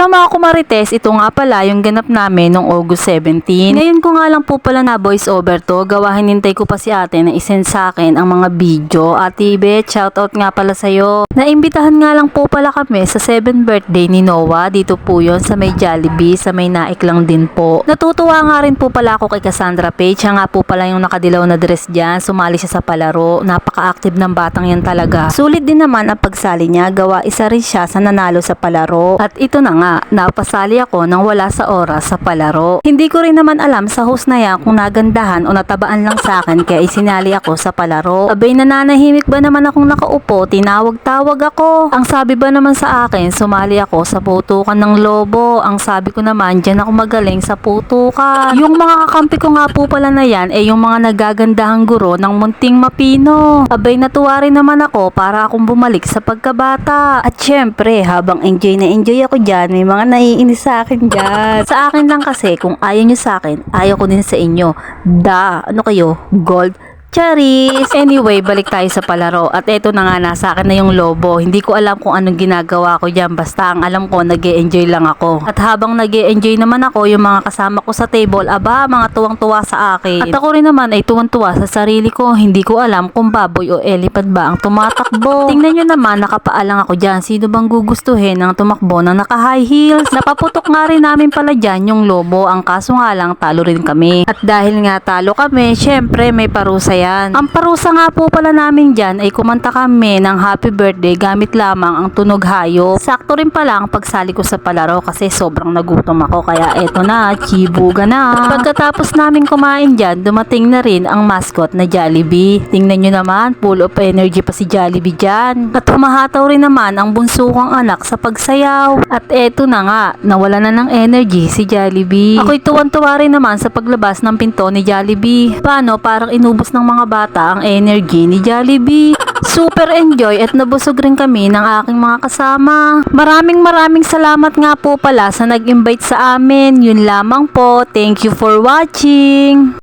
Hello mga kumarites, ito nga pala yung ganap namin noong August 17. Ngayon ko nga lang po pala na voice over to, gawa hinintay ko pa si ate na isend sa akin ang mga video. Ate Beth, shoutout nga pala sa'yo. Naimbitahan nga lang po pala kami sa 7th birthday ni Noah, dito po yon sa may Jollibee, sa may Naik lang din po. Natutuwa nga rin po pala ako kay Cassandra Page, siya nga po pala yung nakadilaw na dress dyan, sumali siya sa palaro, napaka-active ng batang yan talaga. Sulit din naman ang pagsali niya, gawa isa rin siya sa nanalo sa palaro. At ito na nga, napasali ako nang wala sa oras sa palaro. Hindi ko rin naman alam sa host na yan kung nagandahan o natabaan lang sa akin kaya isinali ako sa palaro. Abay, nananahimik ba naman akong nakaupo, tinawag-tawag ako. Ang sabi ba naman sa akin, sumali ako sa putukan ng lobo. Ang sabi ko naman, dyan ako magaling sa putukan. Yung mga kakampi ko nga po pala na yan, yung mga nagagandahang guro ng Munting Mapino. Abay, natuwa rin naman ako para akong bumalik sa pagkabata. At syempre, habang enjoy na enjoy ako dyan, may mga naiinis sa akin dyan. Sa akin lang kasi, kung ayaw nyo sa akin, ayaw ko din sa inyo. Ano kayo? Gold? Charis! Anyway, balik tayo sa palaro. At eto na nga, nasa akin na yung lobo. Hindi ko alam kung anong ginagawa ko dyan. Basta ang alam ko, nag-e-enjoy lang ako. At habang nag-e-enjoy naman ako, yung mga kasama ko sa table, aba, mga tuwang-tuwa sa akin. At ako rin naman ay tuwang-tuwa sa sarili ko. Hindi ko alam kung baboy o elephant ba ang tumatakbo. Tingnan nyo naman, nakapaalang ako dyan. Sino bang gugustuhin ng tumakbo na naka-high heels? Napaputok nga rin namin pala dyan yung lobo. Ang kaso nga lang, talo rin kami. At dahil nga talo kami, syempre may parusa yan. Ang parusa nga po pala namin dyan ay kumanta kami ng happy birthday gamit lamang ang tunog hayop. Sakto rin pala ang pagsali ko sa palaro kasi sobrang nagutom ako kaya eto na, chibuga na. Pagkatapos namin kumain dyan, dumating na rin ang mascot na Jollibee. Tingnan nyo naman, full of energy pa si Jollibee dyan. At humahataw rin naman ang bunso kong anak sa pagsayaw. At eto na nga, nawala na ng energy si Jollibee. Ako'y tuwan-tuwa rin naman sa paglabas ng pinto ni Jollibee. Paano, parang inubos ng mga bata ang energy ni Jollibee. Super enjoy at nabusog rin kami ng aking mga kasama. Maraming salamat nga po pala sa nag-invite sa amin. Yun lamang po. Thank you for watching.